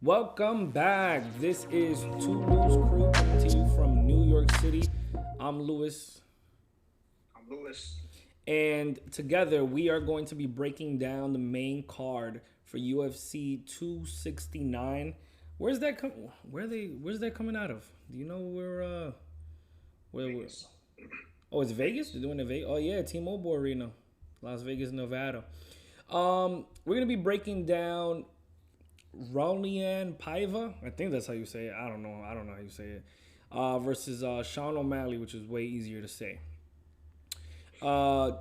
Welcome back. This is TwoLu'sCrew coming to you from New York City. I'm Lewis, I'm Lewis. and together we are going to be breaking down the main card for UFC 269. Where's that Where's that coming out of? Do you know where? Vegas. Oh, it's Vegas. They're doing it. Oh yeah, T-Mobile Arena, Las Vegas, Nevada. We're gonna be breaking down Raulian Paiva, I think that's how you say it. I don't know. I don't know how you say it. Versus Sean O'Malley, which is way easier to say. Uh,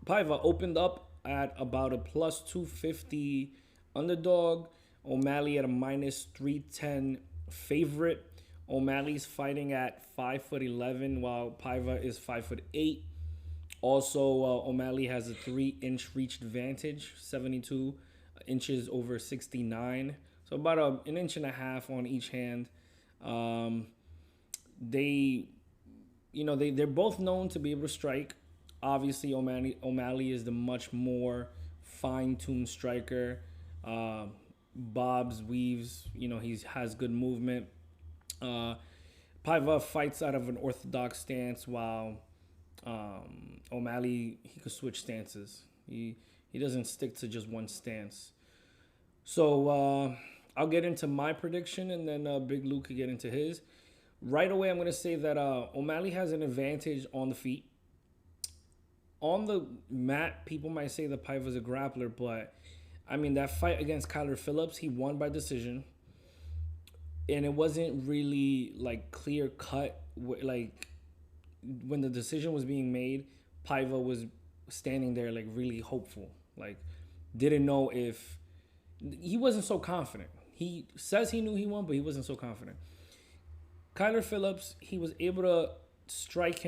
Paiva opened up at about a plus 250 underdog. O'Malley at a minus 310 favorite. O'Malley's fighting at 5'11", while Paiva is 5'8". Also, O'Malley has a 3-inch reach advantage, 72 inches over 69. So about an inch and a half on each hand. Um, they, they're both known to be able to strike. Obviously, O'Malley is the much more fine-tuned striker. Bobs, weaves, he has good movement. Uh, Paiva fights out of an orthodox stance, while O'Malley, he could switch stances. He doesn't stick to just one stance. So I'll get into my prediction, and then Big Luke could get into his. Right away, I'm going to say that O'Malley has an advantage on the feet. On the mat, people might say that Paiva's a grappler, but I mean, that fight against Kyler Phillips, he won by decision. And it wasn't really like clear cut. Like when the decision was being made, Paiva was standing there like really hopeful. Like didn't know if he wasn't so confident. He says he knew he won, but he wasn't so confident. Kyler Phillips, he was able to strike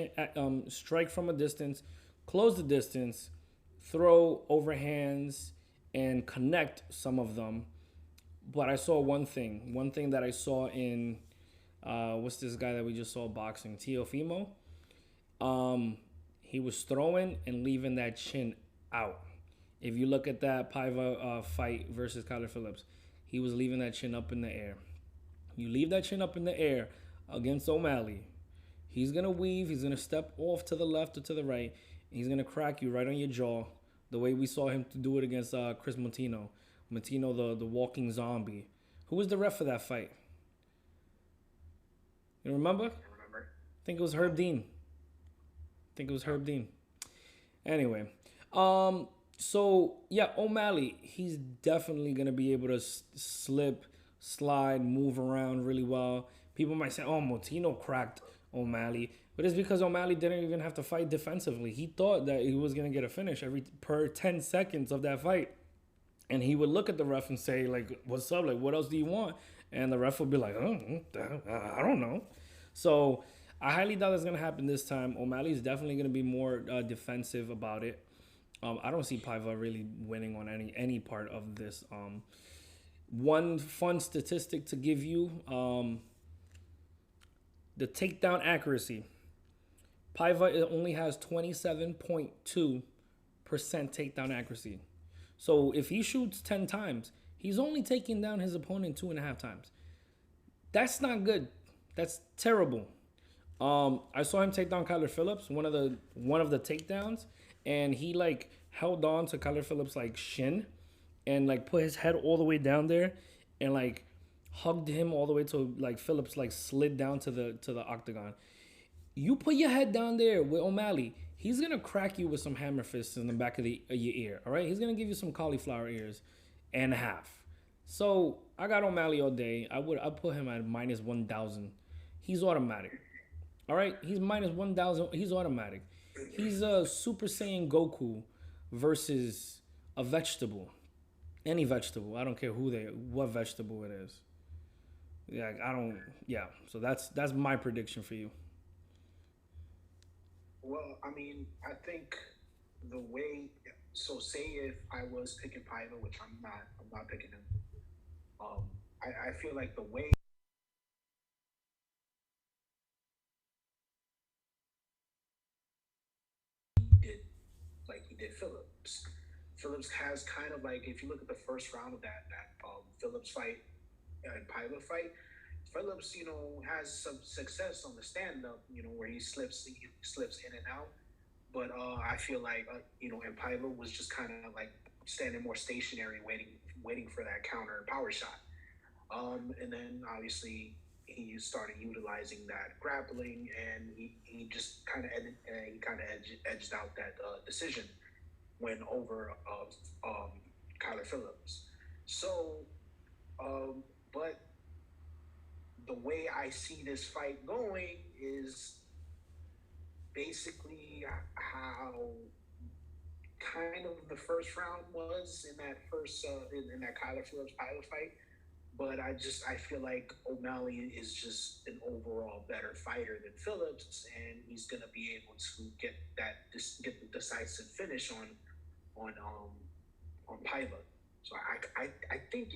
from a distance, close the distance, throw overhands, and connect some of them. But I saw one thing. One thing that I saw in what's this guy that we just saw boxing, Teofimo. He was throwing and leaving that chin out. If you look at that Paiva fight versus Kyler Phillips, he was leaving that chin up in the air. You leave that chin up in the air against O'Malley, he's gonna weave. He's gonna step off to the left or to the right. And he's gonna crack you right on your jaw, the way we saw him to do it against Chris Montino. Montino, the walking zombie. Who was the ref for that fight? You remember? I remember. I think it was Herb No. Dean. I think it was Yeah. Herb Dean. Anyway, so yeah, O'Malley, he's definitely gonna be able to slip, slide, move around really well. People might say, "Oh, Motino cracked O'Malley," but it's because O'Malley didn't even have to fight defensively. He thought that he was gonna get a finish every per 10 seconds of that fight, and he would look at the ref and say, "Like, what's up? Like, what else do you want?" And the ref would be like, "Oh, I don't know." So I highly doubt that's gonna happen this time. O'Malley's definitely gonna be more defensive about it. I don't see Paiva really winning on any part of this. One fun statistic to give you: the takedown accuracy. Paiva only has 27.2% takedown accuracy. So if he shoots 10 times, he's only taking down his opponent 2.5 times. That's not good. That's terrible. I saw him take down Kyler Phillips, one of the takedowns, and he like held on to Kyler Phillips like shin, and like put his head all the way down there, and like hugged him all the way to like Phillips like slid down to the octagon. You put your head down there with O'Malley, he's gonna crack you with some hammer fists in the back of your ear. All right, he's gonna give you some cauliflower ears and a half. So I got O'Malley all day. I'd put him at minus 1,000. He's automatic. All right, he's minus 1,000. He's automatic. He's a Super Saiyan Goku versus a vegetable, any vegetable. I don't care what vegetable it is. Yeah, I don't. Yeah, so that's my prediction for you. Well, I mean, I think the way. So, say if I was picking Paiva, which I'm not picking him. I feel like the way he did, like he did Phillips. Phillips has kind of like, if you look at the first round of that Phillips fight, Paiva fight. Phillips, has some success on the stand up, where he slips in and out. But I feel like and Paiva was just kind of like standing more stationary, waiting for that counter power shot. And then obviously he started utilizing that grappling, and he just kind of edged out that decision when over Kyler Phillips. So, but the way I see this fight going is basically how kind of the first round was in that first in that Kyler Phillips pilot fight. But I feel like O'Malley is just an overall better fighter than Phillips, and he's gonna be able to get the decisive finish on Paiva. So I think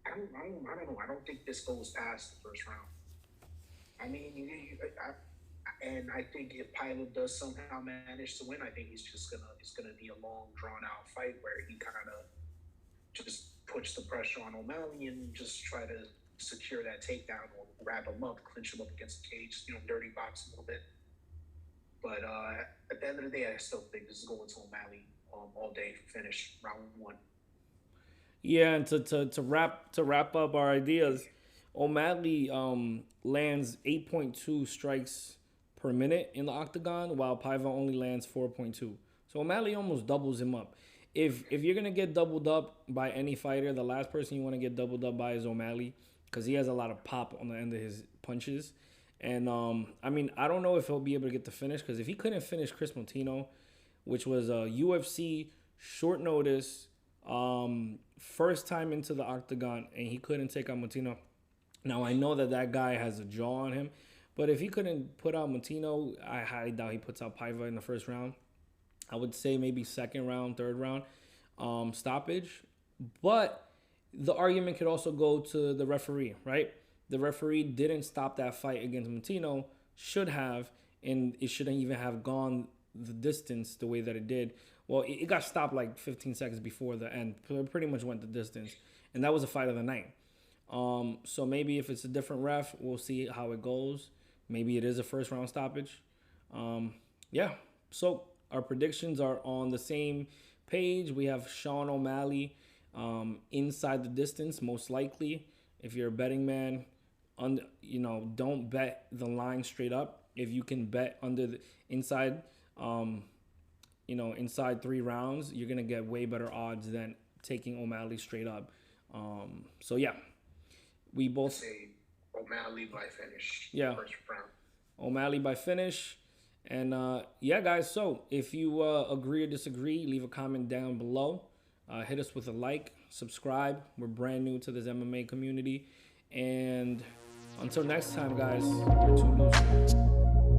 I don't know. I don't think this goes past the first round. I mean, and I think if Pilot does somehow manage to win, I think it's gonna be a long, drawn out fight where he kind of just puts the pressure on O'Malley and just try to secure that takedown or wrap him up, clinch him up against the cage, dirty box a little bit. But at the end of the day, I still think this is going to O'Malley all day finish round one. Yeah, and to wrap up our ideas, O'Malley lands 8.2 strikes per minute in the octagon, while Paiva only lands 4.2. So O'Malley almost doubles him up. If you're gonna get doubled up by any fighter, the last person you want to get doubled up by is O'Malley, because he has a lot of pop on the end of his punches. And I mean, I don't know if he'll be able to get the finish, because if he couldn't finish Chris Motino, which was a UFC short notice, first time into the octagon, and he couldn't take out Motino. Now I know that guy has a jaw on him, but if he couldn't put out Motino, I highly doubt he puts out Paiva in the first round. I would say maybe second round, third round stoppage. But the argument could also go to the referee, right? The referee didn't stop that fight against Motino, should have, and it shouldn't even have gone the distance the way that it did. Well, it got stopped like 15 seconds before the end. It pretty much went the distance. And that was a fight of the night. So maybe if it's a different ref, we'll see how it goes. Maybe it is a first round stoppage. Yeah. So our predictions are on the same page. We have Sean O'Malley inside the distance, most likely. If you're a betting man, don't bet the line straight up. If you can bet under the inside, inside 3 rounds, you're gonna get way better odds than taking O'Malley straight up. So yeah, we both say O'Malley by finish. Yeah, first round. O'Malley by finish. And yeah, guys, so if you agree or disagree, leave a comment down below. Hit us with a like, subscribe. We're brand new to this MMA community. And until next time, guys, we're TwoLu'sCrew.